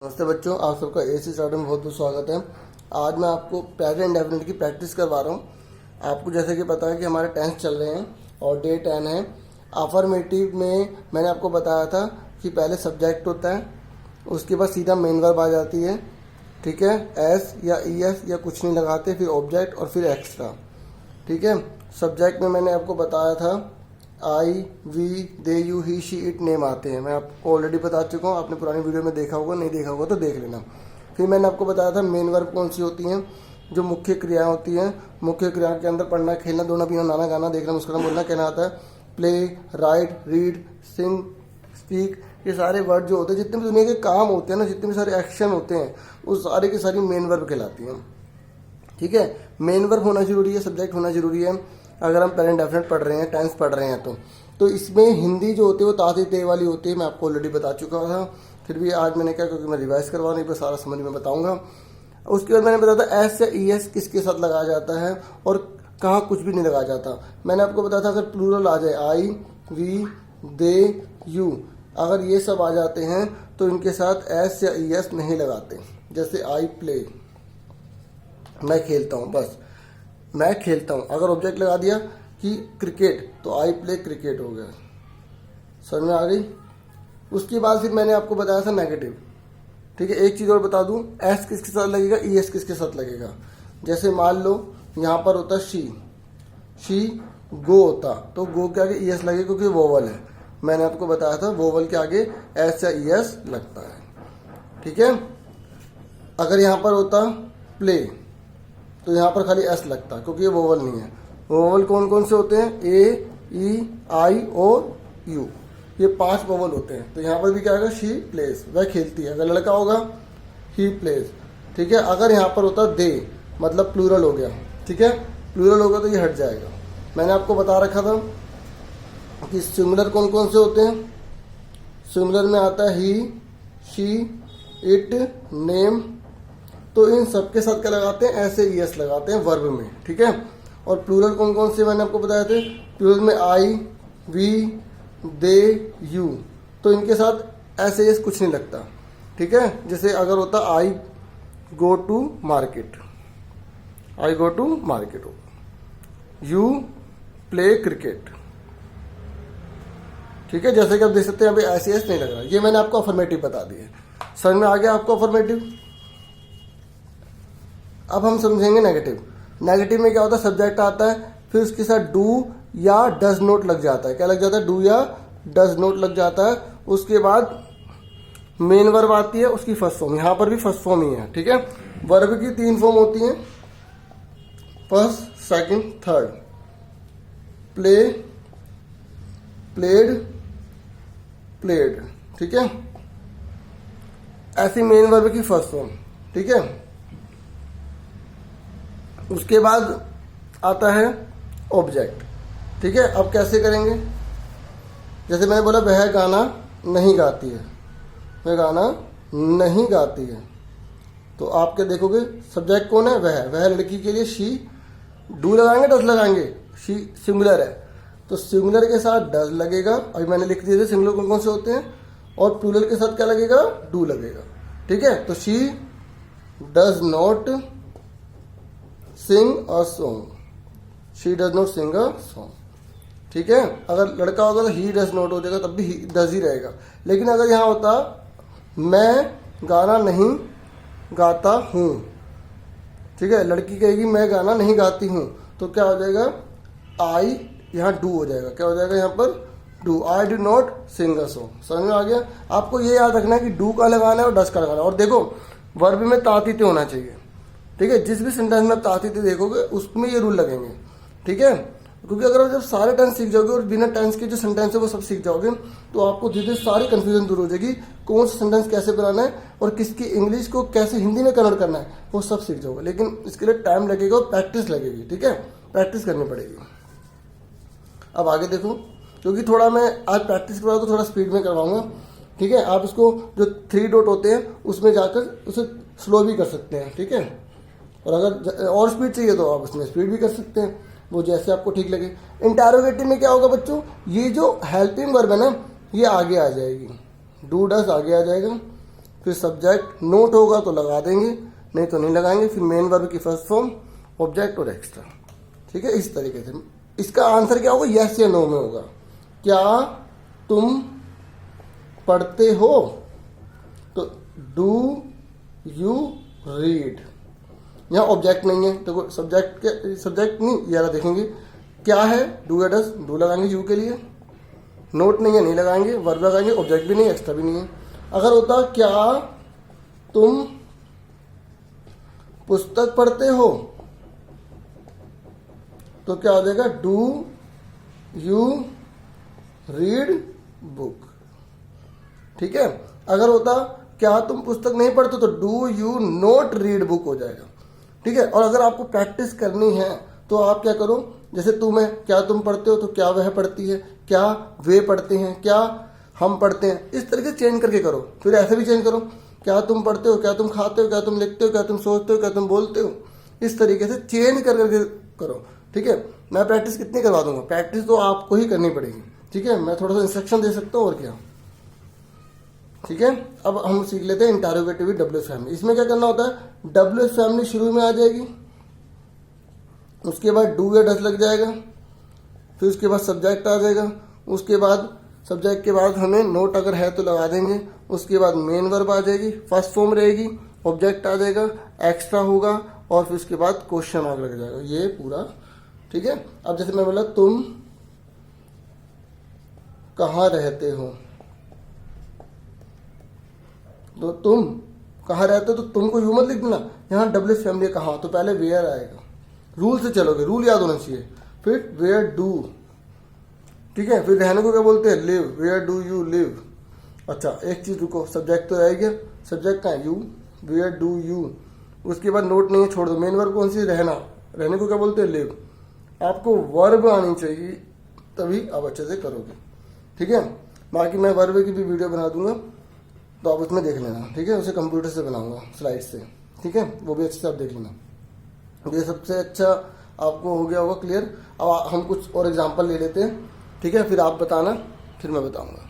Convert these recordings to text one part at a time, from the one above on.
नमस्ते बच्चों, आप सबका एसी स्टार्ट में बहुत बहुत स्वागत है। आज मैं आपको प्रेजेंट इंडेफिनिट की प्रैक्टिस करवा रहा हूँ। आपको जैसे कि पता है कि हमारे टेंस चल रहे हैं और डे 10 है। अफर्मेटिव में मैंने आपको बताया था कि पहले सब्जेक्ट होता है, उसके बाद सीधा मेन वर्ब आ जाती है, ठीक है। एस या ई एस या कुछ नहीं लगाते, फिर ऑब्जेक्ट और फिर एक्स्ट्रा, ठीक है। सब्जेक्ट में मैंने आपको बताया था I, we, they, you, he, she, it name आते हैं। मैं आपको ऑलरेडी बता चुका हूँ, आपने पुरानी वीडियो में देखा होगा, नहीं देखा होगा तो देख लेना। फिर मैंने आपको बताया था मेन वर्ब कौन सी होती हैं, जो मुख्य क्रियाएं होती हैं। मुख्य क्रिया के अंदर पढ़ना, खेलना, दौड़ना, पीना, नाना, गाना, देखना, मुस्कुराना, बोलना, कहना आता है। प्ले, राइट, रीड, सिंग, स्पीक, ये सारे वर्ड जो होते हैं, जितने भी दुनिया के काम होते हैं ना, जितने भी सारे एक्शन होते हैं, वो सारे की सारी मेन वर्ब कहलाती हैं, ठीक है। मेन वर्ब होना जरूरी है, सब्जेक्ट होना जरूरी है अगर हम प्रेजेंट डेफिनेट पढ़ रहे हैं, टेंस पढ़ रहे हैं तो इसमें हिंदी जो होती है वो ताती ते वाली होती है। मैं आपको ऑलरेडी बता चुका था, फिर भी आज मैंने क्या, क्योंकि मैं रिवाइज करवा नहीं, सारा समझ में बताऊंगा। उसके बाद मैंने बताया था एस या ई एस किसके साथ लगाया जाता है और कहाँ कुछ भी नहीं लगाया जाता। मैंने आपको बताया था अगर प्लूरल आ जाए, आई, वी, दे, यू, अगर ये सब आ जाते हैं तो इनके साथ एस या ई एस नहीं लगाते। जैसे आई प्ले, मैं खेलता हूँ, बस मैं खेलता हूँ। अगर ऑब्जेक्ट लगा दिया कि क्रिकेट, तो आई प्ले क्रिकेट हो गया। समझ में आ गई। उसके बाद फिर मैंने आपको बताया था नेगेटिव, ठीक है। एक चीज़ और बता दूँ, एस किसके साथ लगेगा, ई एस किसके साथ लगेगा। जैसे मान लो यहाँ पर होता शी गो होता, तो गो के आगे ई एस लगेगा क्योंकि वोवल है। मैंने आपको बताया था वोवल के आगे एस या ई एस लगता है, ठीक है। अगर यहाँ पर होता प्ले, तो यहाँ पर खाली एस लगता क्योंकि ये वोवल नहीं है। वोवल कौन कौन से होते हैं, ए, ई, आई और यू, ये 5 वोवल होते हैं। तो यहाँ पर भी क्या आएगा, शी प्लेस, वह खेलती है। अगर लड़का होगा ही प्लेस, ठीक है। अगर यहाँ पर होता दे, मतलब प्लूरल हो गया, ठीक है। प्लूरल होगा तो ये हट जाएगा। मैंने आपको बता रखा था कि सिंगुलर कौन कौन से होते हैं। सिंगुलर में आता है ही, शी, इट, नेम, तो इन सबके साथ क्या लगाते हैं, ऐसे ई एस लगाते हैं वर्ब में, ठीक है। और प्लूरल कौन कौन से मैंने आपको बताए थे, प्लूरल में आई, वी, दे, यू, तो इनके साथ ऐसे एस कुछ नहीं लगता, ठीक है। जैसे अगर होता I go to market, I go to market होगा। यू प्ले क्रिकेट, ठीक है। जैसे कि आप देख सकते हैं अभी ऐसे एस नहीं लग रहा। ये मैंने आपको अफर्मेटिव बता दिए। समझ में आ गया आपको अफर्मेटिव। अब हम समझेंगे नेगेटिव। नेगेटिव में क्या होता है, सब्जेक्ट आता है, फिर उसके साथ डू या डज नोट लग जाता है। क्या लग जाता है, डू या डज नोट लग जाता है। उसके बाद मेन वर्ब आती है, उसकी फर्स्ट फॉर्म, यहाँ पर भी फर्स्ट फॉर्म ही है, ठीक है। वर्ब की 3 फॉर्म होती हैं, first, second, third. Play, played, played, ठीक है। ऐसी मेन वर्ब की फर्स्ट फॉर्म, ठीक है। उसके बाद आता है ऑब्जेक्ट, ठीक है। अब कैसे करेंगे, जैसे मैंने बोला वह गाना नहीं गाती है, वह गाना नहीं गाती है, तो आप क्या देखोगे, सब्जेक्ट कौन है, वह लड़की के लिए शी, डू लगाएंगे डज लगाएंगे, शी सिंगुलर है तो सिंगुलर के साथ डज लगेगा। अभी मैंने लिख दिए थे सिंगुलर कौन कौन से होते हैं, और प्लूरल के साथ क्या लगेगा, डू लगेगा, ठीक है। तो she does not sing a song, she does not sing a song, ठीक है। अगर लड़का होगा तो ही डज नॉट हो जाएगा, तब भी डज ही रहेगा। लेकिन अगर यहाँ होता मैं गाना नहीं गाता हूँ, ठीक है, लड़की कहेगी मैं गाना नहीं गाती हूँ, तो क्या हो जाएगा, आई, यहाँ डू हो जाएगा। क्या हो जाएगा यहाँ पर, do, I do not sing a song. समझ में आ गया। आपको ये याद रखना है कि डू का लगाना है और डज का लगाना है। और देखो वर्ब में तातीते होना चाहिए, ठीक है। जिस भी सेंटेंस में आप तातीते देखोगे उसमें ये रूल लगेंगे, ठीक है। क्योंकि अगर आप जब सारे टेंस सीख जाओगे और बिना टेंस के जो सेंटेंस है वो सब सीख जाओगे, तो आपको धीरे धीरे सारी कंफ्यूजन दूर हो जाएगी। कौन सा सेंटेंस कैसे बनाना है और किसकी इंग्लिश को कैसे हिंदी में कन्वर्ट करना है, वो सब सीख जाओगे। लेकिन इसके लिए टाइम लगेगा और प्रैक्टिस लगेगी, ठीक है। प्रैक्टिस करनी पड़ेगी। अब आगे देखो, क्योंकि थोड़ा मैं आज प्रैक्टिस करवाऊँ तो थोड़ा स्पीड में करवाऊंगा, ठीक है। आप इसको जो 3 डॉट होते हैं उसमें जाकर उसे स्लो भी कर सकते हैं, ठीक है। और अगर और स्पीड चाहिए तो आप उसमें स्पीड भी कर सकते हैं, वो जैसे आपको ठीक लगे। इंटरोगेटिव में क्या होगा बच्चों, ये जो हेल्पिंग वर्ब है ना, ये आगे आ जाएगी, डू डस आगे आ जाएगा, फिर सब्जेक्ट नोट होगा तो लगा देंगे, नहीं तो नहीं लगाएंगे, फिर मेन वर्ब की फर्स्ट फॉर्म, ऑब्जेक्ट और एक्स्ट्रा। ठीक है, इस तरीके से। इसका आंसर क्या होगा, यस या नो में होगा। क्या तुम पढ़ते हो, तो डू यू रीड। यहाँ ऑब्जेक्ट नहीं है तो सब्जेक्ट नहीं, ये वाला देखेंगे क्या है, डू या डस, डू लगाएंगे यू के लिए, नोट नहीं है नहीं लगाएंगे, वर्ब लगाएंगे, ऑब्जेक्ट भी नहीं, एक्स्ट्रा भी नहीं है। अगर होता क्या तुम पुस्तक पढ़ते हो, तो क्या हो जाएगा, डू यू रीड बुक। ठीक है, अगर होता क्या तुम पुस्तक नहीं पढ़ते, तो do you note read book हो जाएगा। ठीक है, और अगर आपको प्रैक्टिस करनी है तो आप क्या करो, जैसे तुम है, क्या तुम पढ़ते हो, तो क्या वह पढ़ती है, क्या वे पढ़ते हैं, क्या हम पढ़ते हैं, इस तरीके से चेंज करके करो। फिर ऐसे भी चेंज करो, क्या तुम पढ़ते हो, क्या तुम खाते हो, क्या तुम लिखते हो, क्या तुम सोचते हो, क्या तुम बोलते हो, इस तरीके से चेंज करके करो। ठीक है, मैं प्रैक्टिस कितनी करवा दूंगा, प्रैक्टिस तो आपको ही करनी पड़ेगी। ठीक है, मैं थोड़ा सा इंस्ट्रक्शन दे सकता हूँ और क्या। ठीक है, अब हम सीख लेते हैं इंटरोगेटिव विद डब्ल्यूएस फैमिली। इसमें क्या करना होता है, डब्ल्यूएस फैमिली शुरू में आ जाएगी, उसके बाद डू या डस लग जाएगा, फिर उसके बाद सब्जेक्ट आ जाएगा, उसके बाद सब्जेक्ट के बाद हमें नोट अगर है तो लगा देंगे, उसके बाद मेन वर्ब आ जाएगी, फर्स्ट फॉर्म रहेगी, ऑब्जेक्ट आ जाएगा, एक्स्ट्रा होगा, और फिर उसके बाद क्वेश्चन मार्क लग जाएगा, ये पूरा। ठीक है, अब जैसे मैं बोला तुम कहाँ रहते हो, तो तुम कहाँ रहते हो, तो तुमको यू मत लिख देना, यहाँ डब्ल्यूएस फैमिली कहाँ, तो पहले वेयर आएगा, रूल से चलोगे, रूल याद होना चाहिए। फिर वेयर डू, ठीक है, फिर रहने को क्या बोलते हैं, live, where do you live. अच्छा एक चीज रुको, सब्जेक्ट तो रह गया, सब्जेक्ट का है यू, वेयर डू यू, उसके बाद नोट नहीं है छोड़ दो, मेन वर्ब कौन सी, रहना, रहने को क्या बोलते हैं, लिव। आपको वर्ब आनी चाहिए तभी आप अच्छे से करोगे। ठीक है, बाकी मैं वर्ब की भी वीडियो बना दूंगा तो आप उसमें देख लेना। ठीक है, उसे कंप्यूटर से बनाऊंगा, स्लाइड से। ठीक है, वो भी अच्छे से आप देख लेना। ये सबसे अच्छा आपको हो गया होगा क्लियर। अब हम कुछ और एग्जांपल ले लेते हैं। ठीक है, फिर आप बताना, फिर मैं बताऊंगा।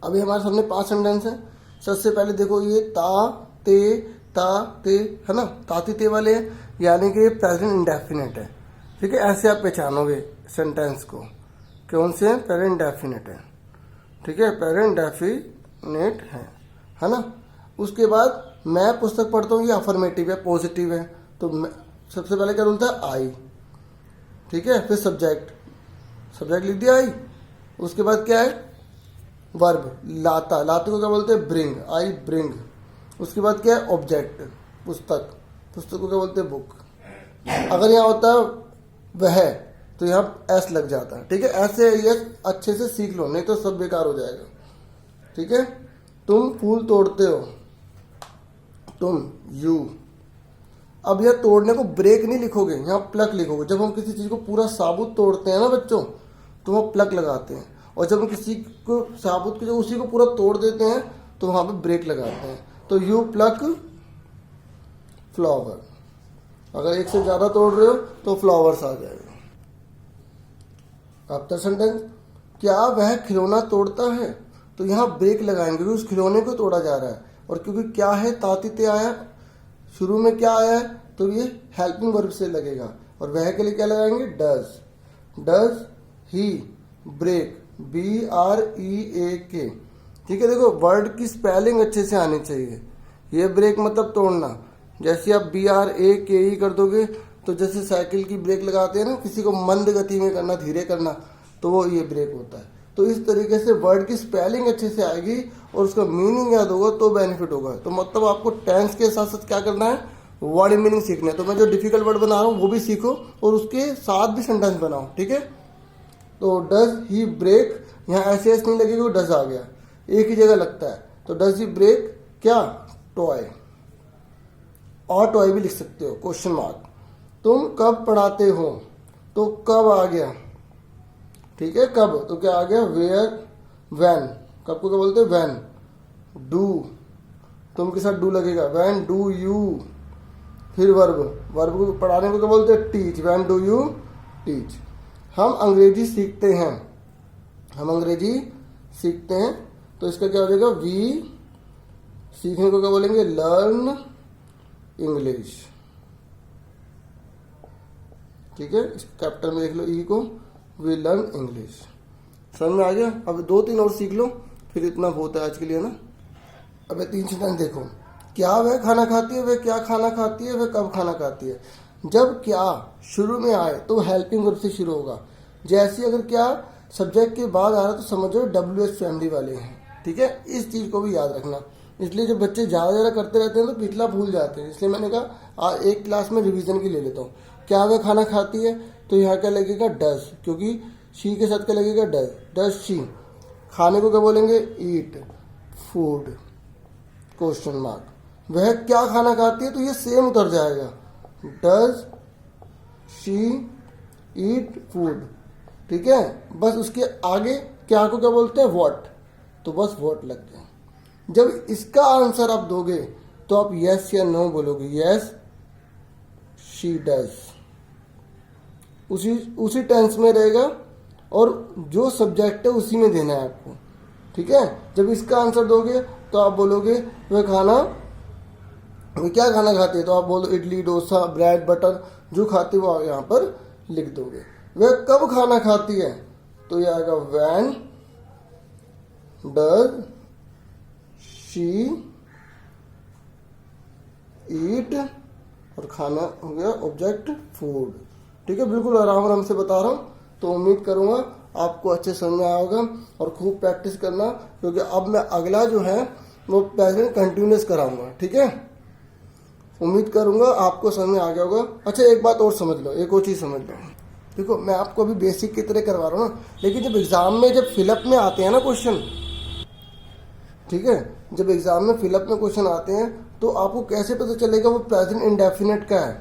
अभी हमारे सामने 5 सेंटेंस हैं। सबसे पहले देखो ये ता ते है ना, ताती ते वाले हैं, यानी कि प्रेजेंट इंडेफिनेट है। ठीक है, ऐसे आप पहचानोगे सेंटेंस को, कौन से हैं, प्रेजेंट इंडेफिनेट है। ठीक है, प्रेजेंट इंडेफिनेट है ना। उसके बाद मैं पुस्तक पढ़ता हूँ, ये अफर्मेटिव है, पॉजिटिव है, तो सबसे पहले क्या बोलता है, आई। ठीक है, फिर सब्जेक्ट लिख दिया आई। उसके बाद क्या है, वर्ब, लाता, लाते को क्या बोलते हैं, ब्रिंग, आई ब्रिंग। उसके बाद क्या है, ऑब्जेक्ट, पुस्तक को क्या बोलते हैं, बुक। अगर यहाँ होता है वह, तो यहाँ एस लग जाता है। ठीक है, ऐसे ये अच्छे से सीख लो, नहीं तो सब बेकार हो जाएगा। ठीक है, तुम फूल तोड़ते हो, तुम यू। अब यह तोड़ने को ब्रेक नहीं लिखोगे, यहाँ प्लक लिखोगे। जब हम किसी चीज को पूरा साबुत तोड़ते हैं ना बच्चों, तो वो प्लक लगाते हैं, और जब हम किसी को साबुत के उसी को पूरा तोड़ देते हैं तो वहां पे ब्रेक लगाते हैं। तो यू प्लक फ्लावर, अगर एक से ज्यादा तोड़ रहे हो तो फ्लावर्स आ जाएगा। आफ्टर सेंटेंस, क्या वह खिलौना तोड़ता है, तो यहाँ ब्रेक लगाएंगे क्योंकि उस खिलौने को तोड़ा जा रहा है। और क्योंकि क्या है, तातीते आया, शुरू में क्या आया है, तो ये हेल्पिंग वर्ब से लगेगा। और वह के लिए क्या लगाएंगे, डज ही ब्रेक, BREAK। ठीक है, देखो वर्ड की स्पेलिंग अच्छे से आनी चाहिए। ये ब्रेक मतलब तोड़ना, जैसे आप BRAKE कर दोगे तो जैसे साइकिल की ब्रेक लगाते हैं ना, किसी को मंद गति में करना, धीरे करना, तो वो ये ब्रेक होता है। तो इस तरीके से वर्ड की स्पेलिंग अच्छे से आएगी और उसका मीनिंग याद होगा तो बेनिफिट होगा। तो मतलब आपको टेंस के साथ साथ क्या करना है, वर्ड मीनिंग सीखना है। तो मैं जो डिफिकल्ट वर्ड बना रहा हूँ वो भी सीखो और उसके साथ भी सेंटेंस बनाओ। ठीक है, तो डज ही ब्रेक, यहाँ ऐसे ऐसे नहीं लगेगा, डज आ गया, एक ही जगह लगता है। तो डज ही ब्रेक क्या, टॉय, और टॉय भी लिख सकते हो, क्वेश्चन मार्क। तुम कब पढ़ाते हो, तो कब आ गया। ठीक है, कब, तो क्या आ गया, वेयर, वैन, कब को क्या बोलते हैं, वैन। डू, तुम के साथ डू लगेगा, वैन डू यू। फिर वर्ब को पढ़ाने को क्या बोलते हैं, teach, when do you teach. हम अंग्रेजी सीखते हैं, तो इसका क्या हो जाएगा, वी सीखने को क्या बोलेंगे? Learn English. ठीक है, कैपिटल में लिख लो ई को, वी लर्न इंग्लिश। समझ में आ गया? अब 2-3 और सीख लो, फिर इतना बहुत है आज के लिए ना। अब 3 सेंटेंस देखो। क्या वह खाना खाती है, वह क्या खाना खाती है, वह कब खाना खाती है। जब क्या शुरू में आए तो हेल्पिंग वर्ब से शुरू होगा। जैसे अगर क्या सब्जेक्ट के बाद आ रहा है तो समझो WH फैमिली वाले हैं। ठीक है, इस चीज़ को भी याद रखना। इसलिए जब बच्चे ज़्यादा करते रहते हैं तो पिछला भूल जाते हैं। इसलिए मैंने कहा एक क्लास में रिवीजन की ले लेता हूँ। क्या वह खाना खाती है, तो यहाँ क्या लगेगा? डज, क्योंकि शी के साथ क्या लगेगा? डज। Does she. खाने को क्या बोलेंगे? ईट, फूड, क्वेश्चन मार्क। वह क्या खाना खाती है, तो ये सेम उतर जाएगा। Does she eat food. ठीक है, बस उसके आगे क्या को क्या बोलते हैं? व्हाट, तो बस व्हाट लग गया। जब इसका आंसर आप दोगे तो आप यस या नो बोलोगे। यस शी डज, उसी टेंस में रहेगा और जो सब्जेक्ट है उसी में देना है आपको। ठीक है, जब इसका आंसर दोगे तो आप बोलोगे वो क्या खाना खाती है, तो आप बोलो इडली, डोसा, ब्रेड, बटर, जो खाती है वो यहाँ पर लिख दोगे। वह कब खाना खाती है, तो ये आएगा व्हेन डज शी ईट, और खाना हो गया ऑब्जेक्ट फूड। ठीक है, बिल्कुल आराम आराम से बता रहा हूँ। तो उम्मीद करूंगा आपको अच्छे समझ में आया होगा और खूब प्रैक्टिस करना, क्योंकि अब मैं अगला जो है वो प्रेजेंट कंटिन्यूस कराऊंगा। ठीक है, उम्मीद करूंगा आपको समझ में आ गया होगा। अच्छा, एक बात और समझ लो, एक और चीज़ समझ लो। देखो, मैं आपको अभी बेसिक की तरह करवा रहा हूँ ना, लेकिन जब एग्जाम में जब फिलअप में आते हैं ना क्वेश्चन, ठीक है, जब एग्जाम में फिलअप में क्वेश्चन आते हैं तो आपको कैसे पता चलेगा वो प्रेजेंट इंडेफिनिट का है,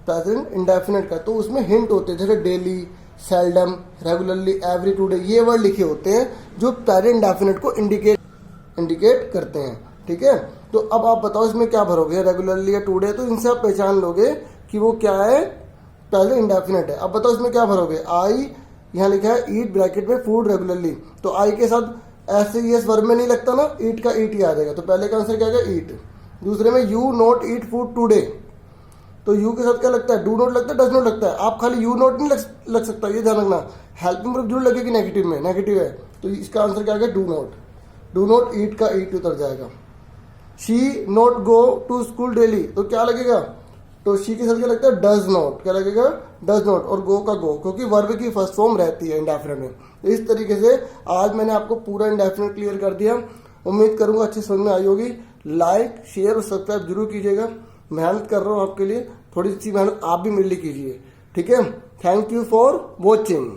प्रेजेंट इंडेफिनिट का। तो उसमें हिंट होते हैं, जैसे daily, seldom, regularly, every, today, ये वर्ड लिखे होते हैं जो प्रेजेंट इंडेफिनिट को इंडिकेट करते हैं। ठीक है, तो अब आप बताओ इसमें क्या भरोगे, रेगुलरली या टुडे, तो इनसे आप पहचान लोगे कि वो क्या है, प्रेजेंट इंडेफिनिट है। अब बताओ इसमें क्या भरोगे, आई यहाँ लिखा है ईट ब्रैकेट में फूड रेगुलरली, तो आई के साथ ऐसे यस वर्ब में नहीं लगता ना, ईट का ईट ही आ जाएगा, तो पहले का आंसर क्या आएगा? ईट। दूसरे में you not eat food today, तो यू के साथ क्या लगता है? डू नॉट लगता है, डज नॉट लगता है। आप खाली यू नॉट नहीं लग सकता, ये ध्यान रखना। हेल्पिंग वर्ब जरूर लगेगी नेगेटिव में, नेगेटिव है, तो इसका आंसर क्या आएगा? Do not. Do not eat का ईट उतर जाएगा। She not go to school daily, तो क्या लगेगा? तो शी के साथ क्या लगता है? डज नॉट, क्या लगेगा? डज नॉट, और गो का गो, क्योंकि वर्ब की फर्स्ट फॉर्म रहती है इंडेफिनिट में। इस तरीके से आज मैंने आपको पूरा इंडेफिनिट क्लियर कर दिया। उम्मीद करूंगा अच्छी समझ में आई होगी। लाइक, शेयर और सब्सक्राइब जरूर कीजिएगा। मेहनत कर रहा हूँ आपके लिए, थोड़ी सी मेहनत आप भी मेरे लिए कीजिए। ठीक है, थैंक यू फॉर वॉचिंग।